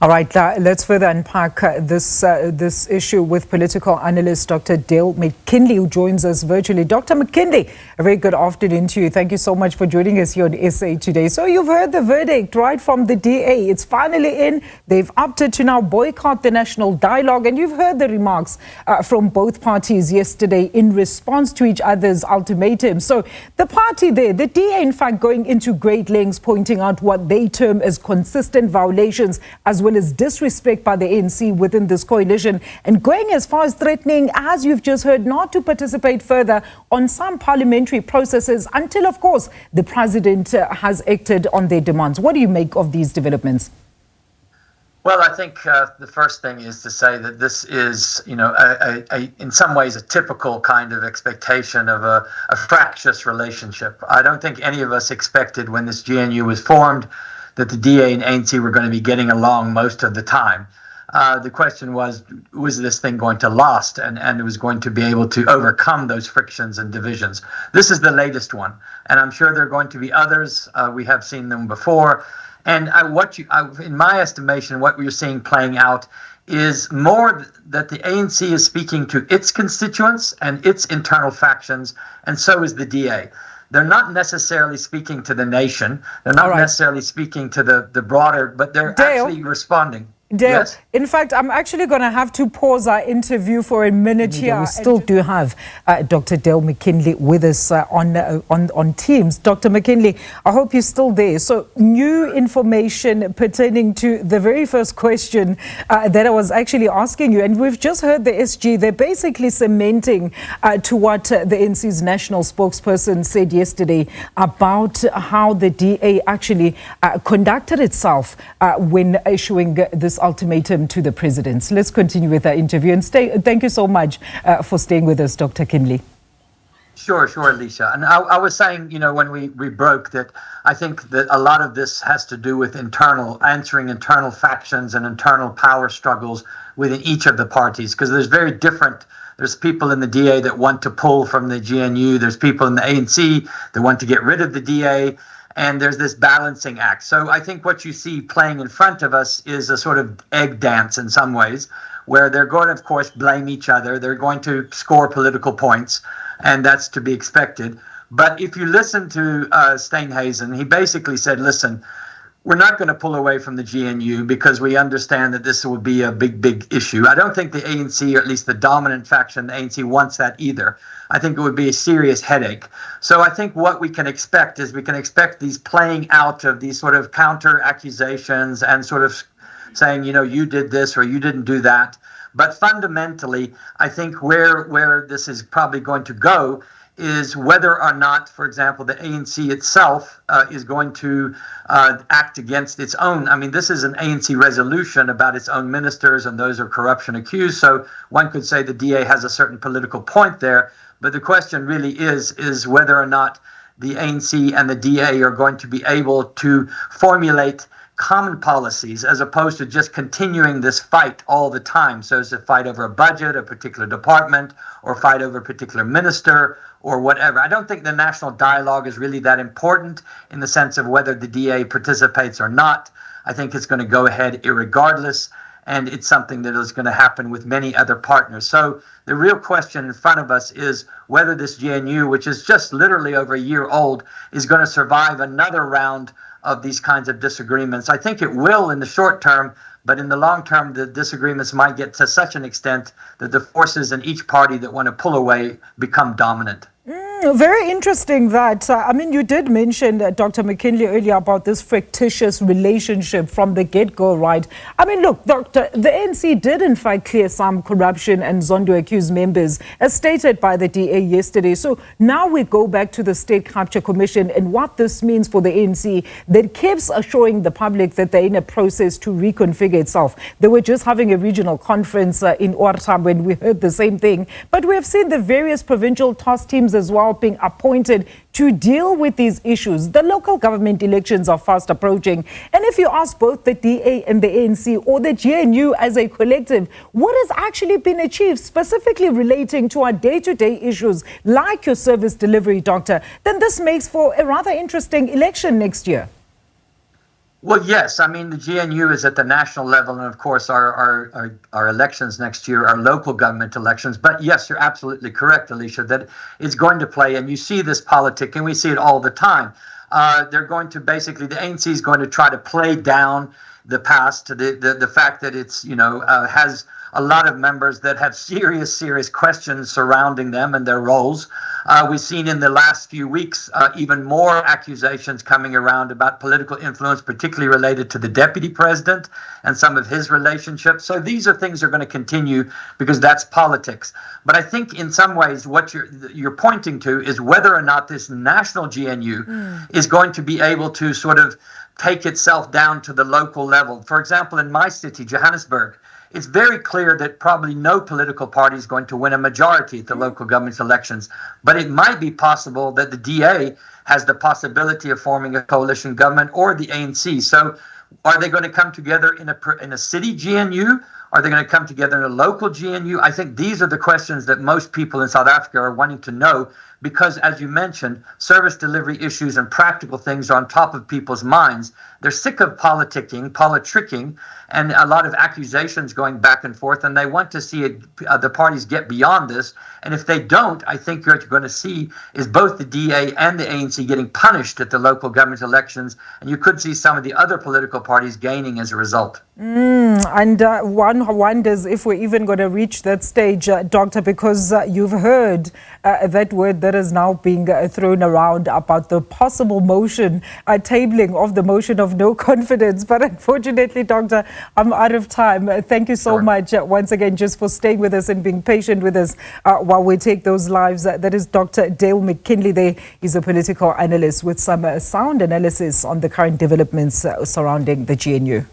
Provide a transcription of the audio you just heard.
All right, let's further unpack this issue with political analyst Dr. Dale Mckinley, who joins us virtually. Dr. Mckinley, a very good afternoon to you. Thank you so much for joining us here on SA Today. So you've heard the verdict right from the DA. It's finally in. They've opted to now boycott the national dialogue. And you've heard the remarks from both parties yesterday in response to each other's ultimatum. So the party there, the DA, in fact, going into great lengths, pointing out what they term as consistent violations as well as disrespect by the ANC within this coalition, and going as far as threatening, as you've just heard, not to participate further on some parliamentary processes until, of course, the president has acted on their demands. What do you make of these developments? Well, I think the first thing is to say that this is, in some ways a typical kind of expectation of a fractious relationship. I don't think any of us expected when this GNU was formed that the DA and ANC were going to be getting along most of the time. The question was this thing going to last and it was going to be able to overcome those frictions and divisions? This is the latest one, and I'm sure there are going to be others. We have seen them before. And in my estimation, what we're seeing playing out is more that the ANC is speaking to its constituents and its internal factions, and so is the DA. They're not necessarily speaking to the nation. They're not necessarily speaking to the broader, but they're actually responding. Dale, yes? In fact, I'm actually going to have to pause our interview for a minute here. We still do have Dr. Dale Mckinley with us on Teams. Dr. Mckinley, I hope you're still there. So, new information pertaining to the very first question that I was actually asking you, and we've just heard the SG. They're basically cementing to what the NC's national spokesperson said yesterday about how the DA actually conducted itself when issuing this ultimatum to the president. Let's continue with our interview and thank you so much for staying with us, Dr. Kinley. Sure, Alicia. And I was saying, when we broke that I think that a lot of this has to do with answering internal factions and internal power struggles within each of the parties, because there's people in the DA that want to pull from the GNU, there's people in the ANC that want to get rid of the DA, and there's this balancing act. So I think what you see playing in front of us is a sort of egg dance in some ways, where they're going to, of course, blame each other. They're going to score political points, and that's to be expected. But if you listen to Steenhuisen, he basically said, listen, we're not going to pull away from the GNU because we understand that this will be a big issue. I don't think the ANC, or at least the dominant faction, the ANC, wants that either. I think it would be a serious headache. So I think what we can expect is these playing out of these sort of counter accusations and sort of saying, you did this or you didn't do that. But fundamentally, I think where this is probably going to go is whether or not, for example, the ANC itself is going to act against its own. I mean, this is an ANC resolution about its own ministers, and those are corruption accused. So one could say the DA has a certain political point there. But the question really is whether or not the ANC and the DA are going to be able to formulate common policies as opposed to just continuing this fight all the time. So it's a fight over a budget, a particular department, or fight over a particular minister, or whatever. I don't think the national dialogue is really that important in the sense of whether the DA participates or not. I think it's going to go ahead irregardless, and it's something that is going to happen with many other partners. So the real question in front of us is whether this GNU, which is just literally over a year old, is going to survive another round of these kinds of disagreements. I think it will in the short term, but in the long term, the disagreements might get to such an extent that the forces in each party that want to pull away become dominant. Very interesting that, you did mention, Dr. Mckinley, earlier about this fictitious relationship from the get-go, right? Look, Doctor, the ANC did in fact clear some corruption and Zondo-accused members, as stated by the DA yesterday. So now we go back to the State Capture Commission and what this means for the ANC that keeps assuring the public that they're in a process to reconfigure itself. They were just having a regional conference in Ortam when we heard the same thing. But we have seen the various provincial task teams as well being appointed to deal with these issues. The local government elections are fast approaching. And if you ask both the DA and the ANC or the GNU as a collective, what has actually been achieved specifically relating to our day-to-day issues like your service delivery, Doctor, then this makes for a rather interesting election next year. Well, yes. I mean, the GNU is at the national level, and of course, our elections next year are local government elections. But yes, you're absolutely correct, Alicia, that it's going to play, and you see this politic, and we see it all the time. They're going to basically, the ANC is going to try to play down the past, the fact that it's, has a lot of members that have serious questions surrounding them and their roles. We've seen in the last few weeks even more accusations coming around about political influence, particularly related to the deputy president and some of his relationships. So these are things that are going to continue because that's politics. But I think in some ways what you're pointing to is whether or not this national GNU is going to be able to sort of take itself down to the local level. For example, in my city, Johannesburg, it's very clear that probably no political party is going to win a majority at the local government elections. But it might be possible that the DA has the possibility of forming a coalition government, or the ANC. So are they going to come together in a city GNU? Are they going to come together in a local GNU? I think these are the questions that most people in South Africa are wanting to know, because, as you mentioned, service delivery issues and practical things are on top of people's minds. They're sick of politicking, and a lot of accusations going back and forth, and they want to see the parties get beyond this. And if they don't, I think what you're going to see is both the DA and the ANC getting punished at the local government elections, and you could see some of the other political parties gaining as a result. And one wonders if we're even going to reach that stage, Doctor, because you've heard that word that is now being thrown around about the possible motion, tabling of the motion of no confidence. But unfortunately, Doctor, I'm out of time. Thank you so much once again just for staying with us and being patient with us while we take those lives. That is Dr. Dale Mckinley there. He's a political analyst with some sound analysis on the current developments surrounding the GNU.